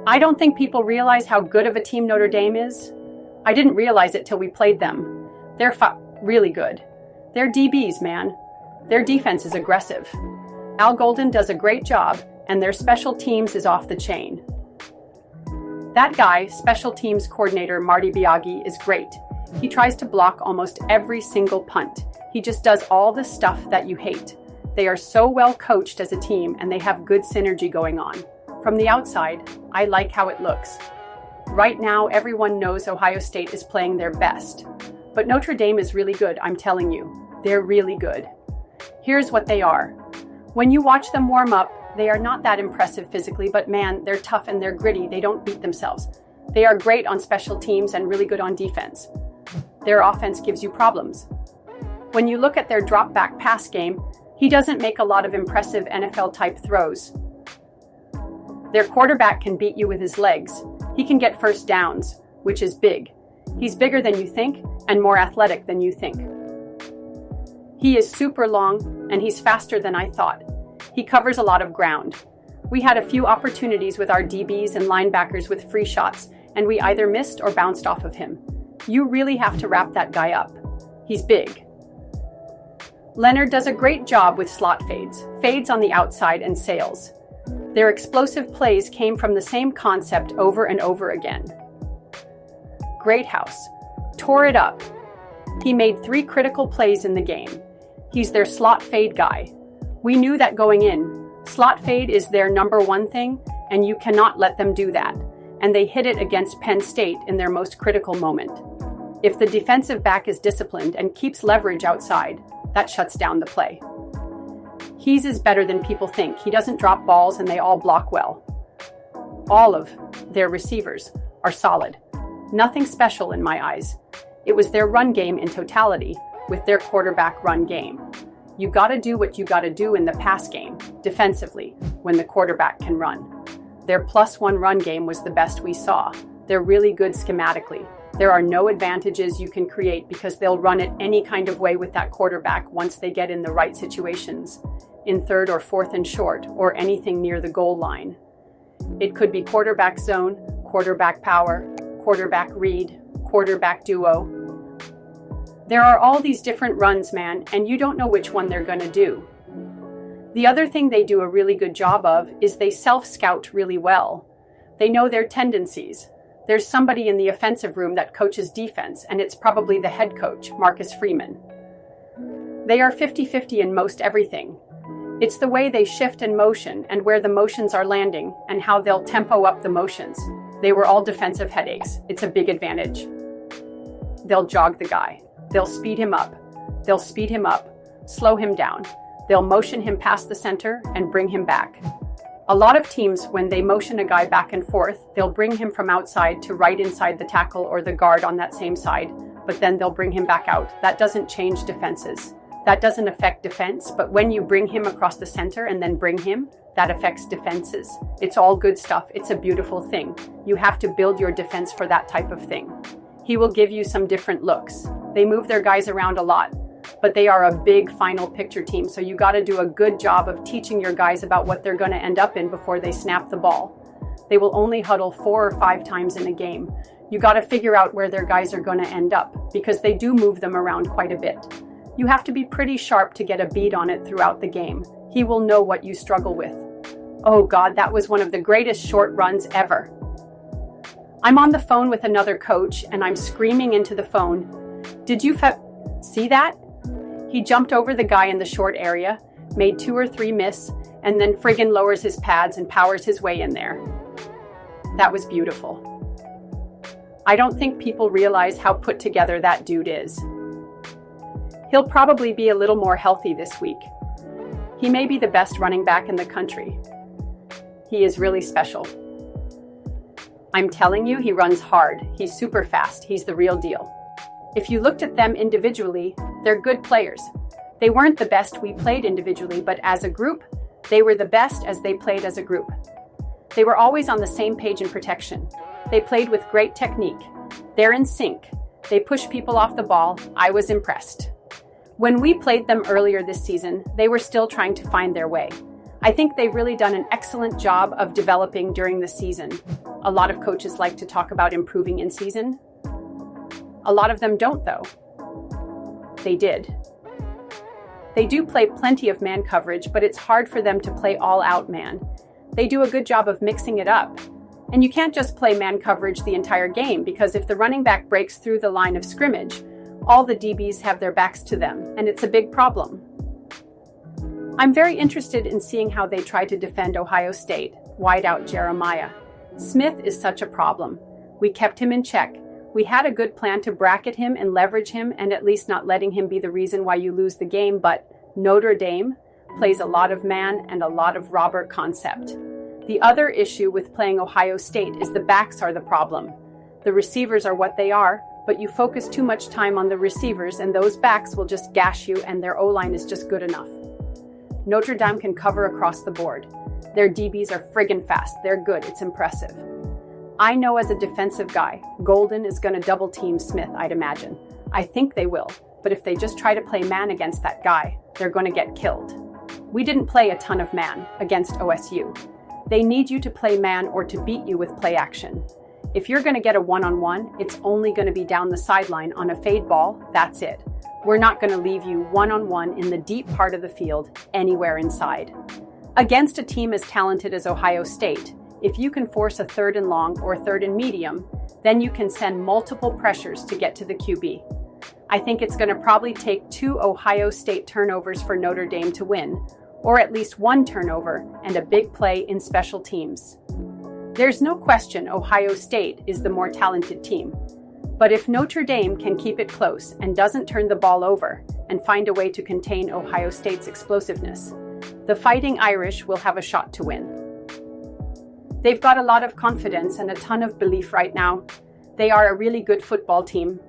I don't think people realize how good of a team Notre Dame is. I didn't realize it till we played them. They're really good. They're DBs, man. Their defense is aggressive. Al Golden does a great job, and their special teams is off the chain. That guy, special teams coordinator Marty Biaggi, is great. He tries to block almost every single punt. He just does all the stuff that you hate. They are so well coached as a team, and they have good synergy going on. From the outside, I like how it looks. Right now, everyone knows Ohio State is playing their best. But Notre Dame is really good, I'm telling you. They're really good. Here's what they are. When you watch them warm up, they are not that impressive physically, but man, they're tough and they're gritty. They don't beat themselves. They are great on special teams and really good on defense. Their offense gives you problems. When you look at their drop-back pass game, he doesn't make a lot of impressive NFL-type throws. Their quarterback can beat you with his legs. He can get first downs, which is big. He's bigger than you think and more athletic than you think. He is super long and he's faster than I thought. He covers a lot of ground. We had a few opportunities with our DBs and linebackers with free shots, and we either missed or bounced off of him. You really have to wrap that guy up. He's big. Leonard does a great job with slot fades on the outside and sails. Their explosive plays came from the same concept over and over again. Great house. Tore it up. He made 3 critical plays in the game. He's their slot fade guy. We knew that going in. Slot fade is their number one thing, and you cannot let them do that. And they hit it against Penn State in their most critical moment. If the defensive back is disciplined and keeps leverage outside, that shuts down the play. He's is better than people think. He doesn't drop balls and they all block well. All of their receivers are solid. Nothing special in my eyes. It was their run game in totality with their quarterback run game. You gotta do what you gotta do in the pass game, defensively, when the quarterback can run. Their +1 run game was the best we saw. They're really good schematically. There are no advantages you can create because they'll run it any kind of way with that quarterback once they get in the right situations, in 3rd or 4th and short, or anything near the goal line. It could be quarterback zone, quarterback power, quarterback read, quarterback duo. There are all these different runs, man, and you don't know which one they're gonna do. The other thing they do a really good job of is they self-scout really well. They know their tendencies. There's somebody in the offensive room that coaches defense, and it's probably the head coach, Marcus Freeman. They are 50-50 in most everything. It's the way they shift and motion and where the motions are landing and how they'll tempo up the motions. They were all defensive headaches. It's a big advantage. They'll jog the guy. They'll speed him up. They'll speed him up, slow him down. They'll motion him past the center and bring him back. A lot of teams, when they motion a guy back and forth, they'll bring him from outside to right inside the tackle or the guard on that same side, but then they'll bring him back out. That doesn't change defenses. That doesn't affect defense, but when you bring him across the center and then bring him, that affects defenses. It's all good stuff. It's a beautiful thing. You have to build your defense for that type of thing. He will give you some different looks. They move their guys around a lot, but they are a big final picture team, so you got to do a good job of teaching your guys about what they're going to end up in before they snap the ball. They will only huddle 4 or 5 times in a game. You got to figure out where their guys are going to end up, because they do move them around quite a bit. You have to be pretty sharp to get a beat on it throughout the game. He will know what you struggle with. Oh God, that was one of the greatest short runs ever. I'm on the phone with another coach and I'm screaming into the phone. Did you see that? He jumped over the guy in the short area, made 2 or 3 miss, and then friggin' lowers his pads and powers his way in there. That was beautiful. I don't think people realize how put together that dude is. He'll probably be a little more healthy this week. He may be the best running back in the country. He is really special. I'm telling you, he runs hard. He's super fast. He's the real deal. If you looked at them individually, they're good players. They weren't the best we played individually, but as a group, they were the best as they played as a group. They were always on the same page in protection. They played with great technique. They're in sync. They push people off the ball. I was impressed. When we played them earlier this season, they were still trying to find their way. I think they've really done an excellent job of developing during the season. A lot of coaches like to talk about improving in season. A lot of them don't, though. They did. They do play plenty of man coverage, but it's hard for them to play all-out man. They do a good job of mixing it up. And you can't just play man coverage the entire game, because if the running back breaks through the line of scrimmage, all the DBs have their backs to them, and it's a big problem. I'm very interested in seeing how they try to defend Ohio State, wideout Jeremiyah. Smith is such a problem. We kept him in check. We had a good plan to bracket him and leverage him and at least not letting him be the reason why you lose the game, but Notre Dame plays a lot of man and a lot of robber concept. The other issue with playing Ohio State is the backs are the problem. The receivers are what they are, but you focus too much time on the receivers and those backs will just gash you and their O-line is just good enough. Notre Dame can cover across the board. Their DBs are friggin' fast. They're good. It's impressive. I know as a defensive guy, Golden is going to double team Smith, I'd imagine. I think they will, but if they just try to play man against that guy, they're going to get killed. We didn't play a ton of man against OSU. They need you to play man or to beat you with play action. If you're going to get a one-on-one, it's only going to be down the sideline on a fade ball. That's it. We're not going to leave you one-on-one in the deep part of the field, anywhere inside. Against a team as talented as Ohio State, if you can force a 3rd and long or 3rd and medium, then you can send multiple pressures to get to the QB. I think it's going to probably take 2 Ohio State turnovers for Notre Dame to win, or at least 1 turnover and a big play in special teams. There's no question Ohio State is the more talented team. But if Notre Dame can keep it close and doesn't turn the ball over and find a way to contain Ohio State's explosiveness, the Fighting Irish will have a shot to win. They've got a lot of confidence and a ton of belief right now. They are a really good football team,